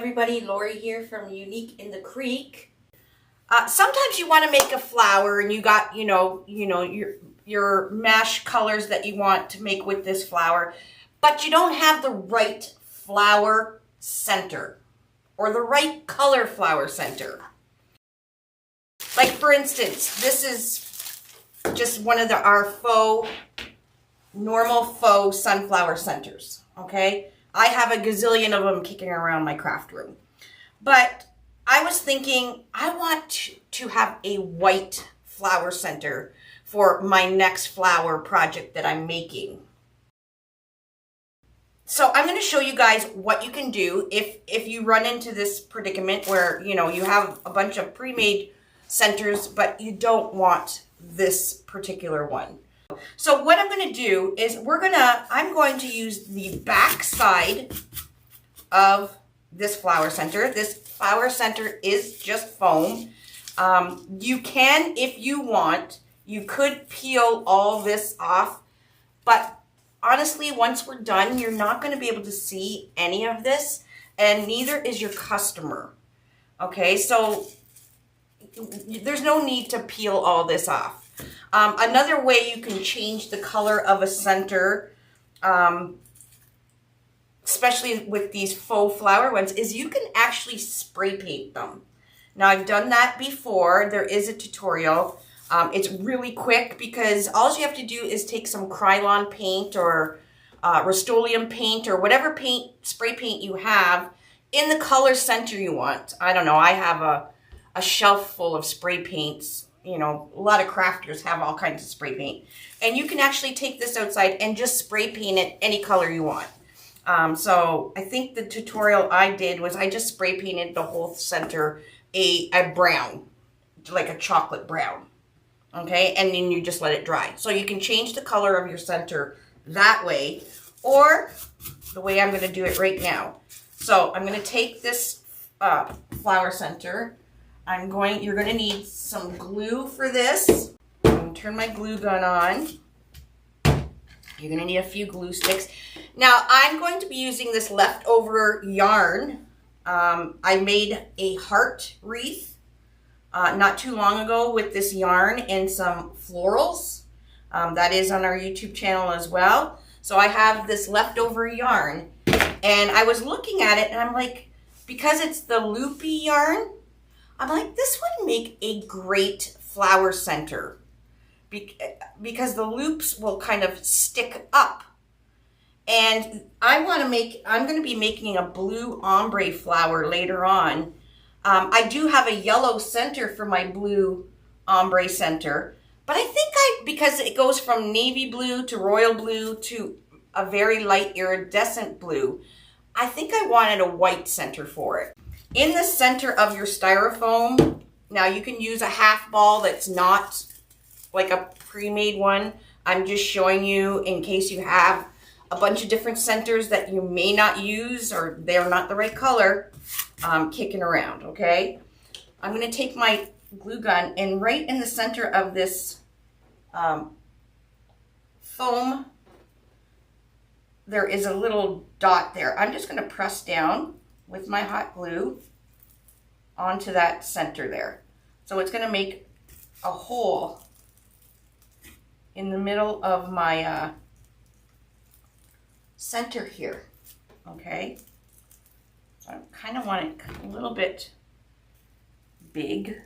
everybody, Lori here from Unique in the Creek. Sometimes you want to make a flower and you got, your mesh colors that you want to make with this flower, but you don't have the right flower center or the right color flower center. Like for instance, this is just one of our normal faux sunflower centers, okay? I have a gazillion of them kicking around my craft room. But I was thinking I want to have a white flower center for my next flower project that I'm making. So I'm going to show you guys what you can do if you run into this predicament where, you have a bunch of pre-made centers, but you don't want this particular one. So what I'm going to do is I'm going to use the back side of this flower center. This flower center is just foam. You can, if you want, you could peel all this off, but honestly, once we're done, you're not going to be able to see any of this, and neither is your customer. Okay, so there's no need to peel all this off. Another way you can change the color of a center, especially with these faux flower ones, is you can actually spray paint them. Now, I've done that before. There is a tutorial. It's really quick because all you have to do is take some Krylon paint or Rust-Oleum paint or whatever spray paint you have in the color center you want. I don't know. I have a shelf full of spray paints. A lot of crafters have all kinds of spray paint. And you can actually take this outside and just spray paint it any color you want. So I think the tutorial I did was I just spray painted the whole center a brown, like a chocolate brown. Okay, and then you just let it dry. So you can change the color of your center that way, or the way I'm going to do it right now. So I'm going to take this flower center. You're going to need some glue for this. I'm going to turn my glue gun on. You're going to need a few glue sticks. Now, I'm going to be using this leftover yarn. I made a heart wreath not too long ago with this yarn and some florals. That is on our YouTube channel as well. So I have this leftover yarn, and I was looking at it and I'm like, because it's the loopy yarn, I'm like, this would make a great flower center because the loops will kind of stick up. And I'm going to be making a blue ombre flower later on. I do have a yellow center for my blue ombre center, but I think because it goes from navy blue to royal blue to a very light iridescent blue, I think I wanted a white center for it. In the center of your styrofoam, now you can use a half ball that's not like a pre-made one. I'm just showing you in case you have a bunch of different centers that you may not use or they're not the right color kicking around, okay? I'm going to take my glue gun and right in the center of this foam, there is a little dot there. I'm just going to press down with my hot glue onto that center there. So it's going to make a hole in the middle of my center here, okay? So I kind of want it a little bit big.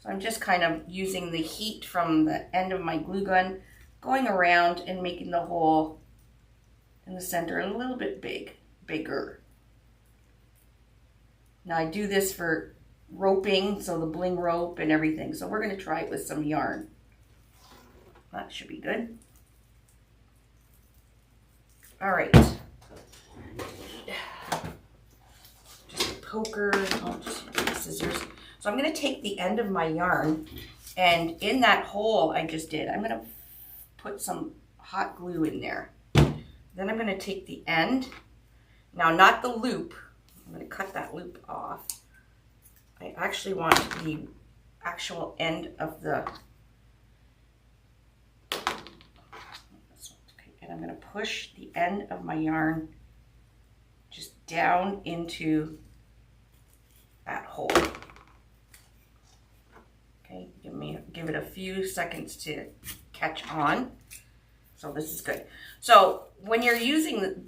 So I'm just kind of using the heat from the end of my glue gun, going around and making the hole in the center a little bit bigger. Now I do this for roping, so the bling rope and everything. So we're going to try it with some yarn. That should be good. All right. Just a poker, just scissors. So I'm going to take the end of my yarn, and in that hole I just did, I'm going to put some hot glue in there. Then I'm going to take the end. Now, not the loop. I'm going to cut that loop off. I actually want the actual end of the... And I'm going to push the end of my yarn just down into that hole. Okay, give it a few seconds to catch on. So this is good. So when you're using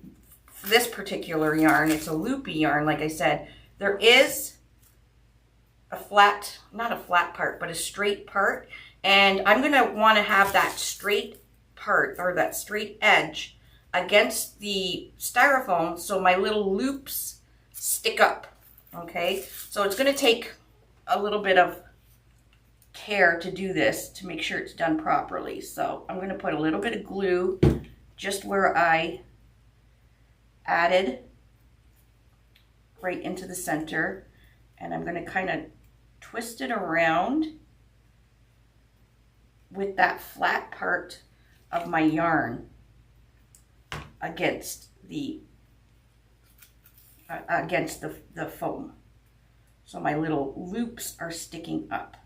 this particular yarn, it's a loopy yarn, like I said, there is a flat, not a flat part, but a straight part. And I'm gonna wanna have that straight part, or that straight edge, against the styrofoam so my little loops stick up, okay? So it's gonna take a little bit of care to do this to make sure it's done properly. So I'm gonna put a little bit of glue just where I added right into the center, and I'm gonna kind of twist it around with that flat part of my yarn against the foam. So my little loops are sticking up.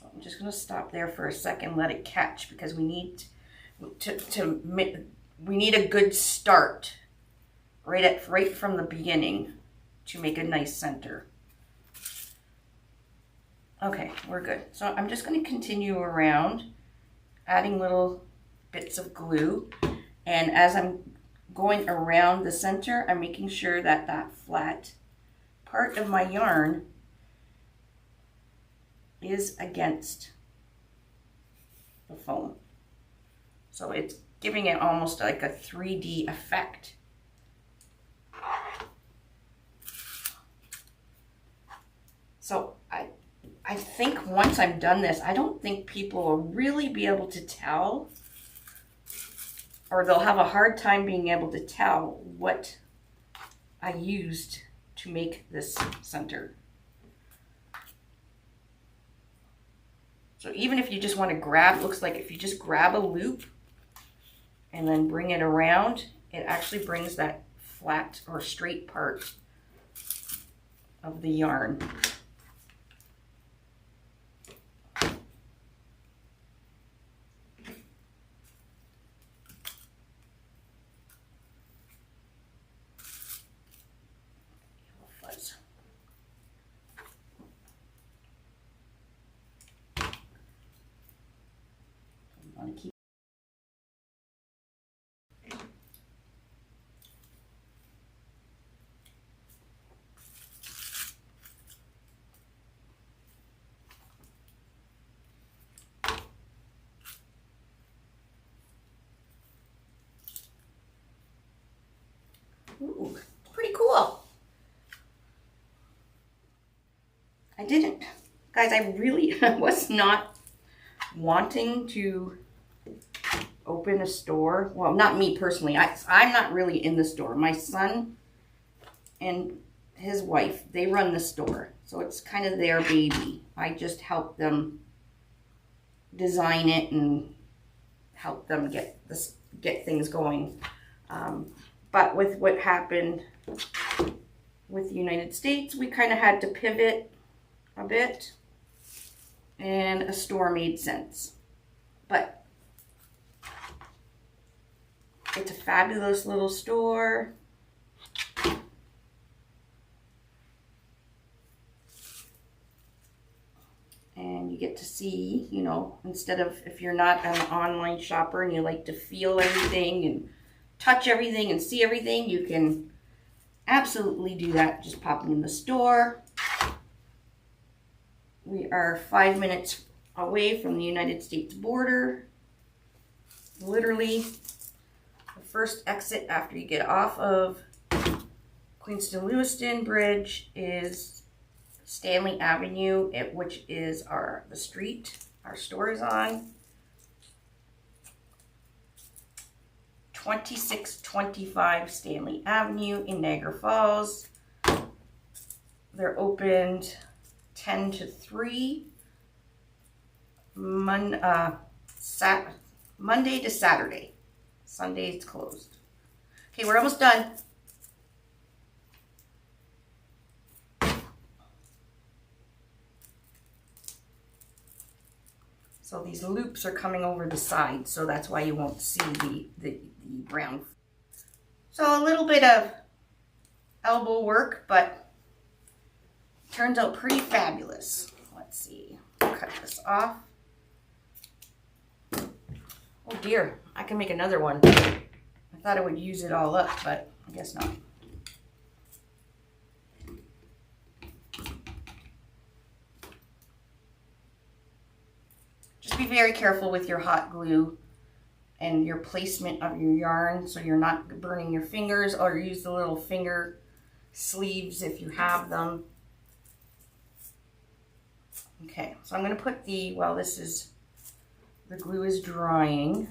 So I'm just going to stop there for a second, let it catch, because we need we need a good start right from the beginning to make a nice center. Okay, we're good. So I'm just going to continue around, adding little bits of glue, and as I'm going around the center, I'm making sure that that flat part of my yarn is against the foam. So it's giving it almost like a 3D effect. So I think once I'm done this, I don't think people will really be able to tell, or they'll have a hard time being able to tell what I used to make this center. So even if you just want to grab, looks like if you just grab a loop and then bring it around, it actually brings that flat or straight part of the yarn. Ooh, pretty cool. I didn't. Guys, I really was not wanting to open a store. Well, not me personally. I'm not really in the store. My son and his wife, they run the store. So it's kind of their baby. I just help them design it and help them get things going. But with what happened with the United States, we kind of had to pivot a bit, and a store made sense. But it's a fabulous little store. And you get to see, you know, instead of, if you're not an online shopper and you like to feel everything and touch everything and see everything, you can absolutely do that just popping in the store. We are 5 minutes away from the United States border. Literally, the first exit after you get off of Queenston-Lewiston Bridge is Stanley Avenue, which is the street our store is on. 2625 Stanley Avenue in Niagara Falls. They're opened 10 to 3, Monday to Saturday. Sunday it's closed. Okay, we're almost done. So these loops are coming over the side, so that's why you won't see the brown. So a little bit of elbow work, but turns out pretty fabulous. Let's see, cut this off. Oh dear, I can make another one. I thought I would use it all up, but I guess not. Just be very careful with your hot glue and your placement of your yarn so you're not burning your fingers, or use the little finger sleeves if you have them. Okay, so I'm going to put the glue is drying.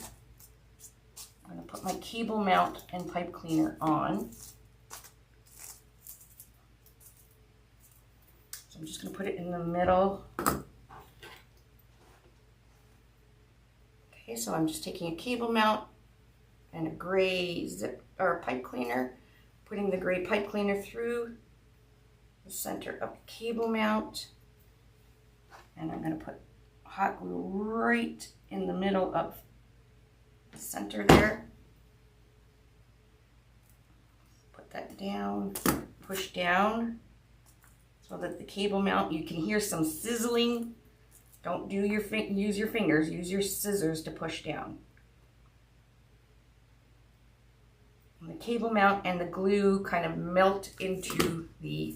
I'm going to put my cable mount and pipe cleaner on. So I'm just going to put it in the middle. Okay, so I'm just taking a cable mount and a gray zip or pipe cleaner, putting the gray pipe cleaner through the center of the cable mount, and I'm going to put hot glue right in the middle of the center there. Put that down, push down so that the cable mount, you can hear some sizzling. Don't do use your fingers, use your scissors to push down. And the cable mount and the glue kind of melt into the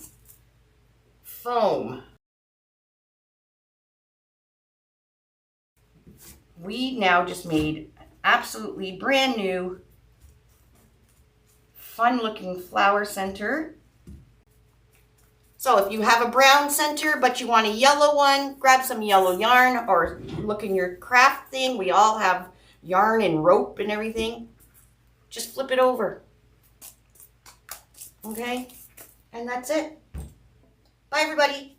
foam. We now just made an absolutely brand new, fun looking flower center. So if you have a brown center but you want a yellow one, grab some yellow yarn or look in your craft thing. We all have yarn and rope and everything. Just flip it over. Okay? And that's it. Bye everybody.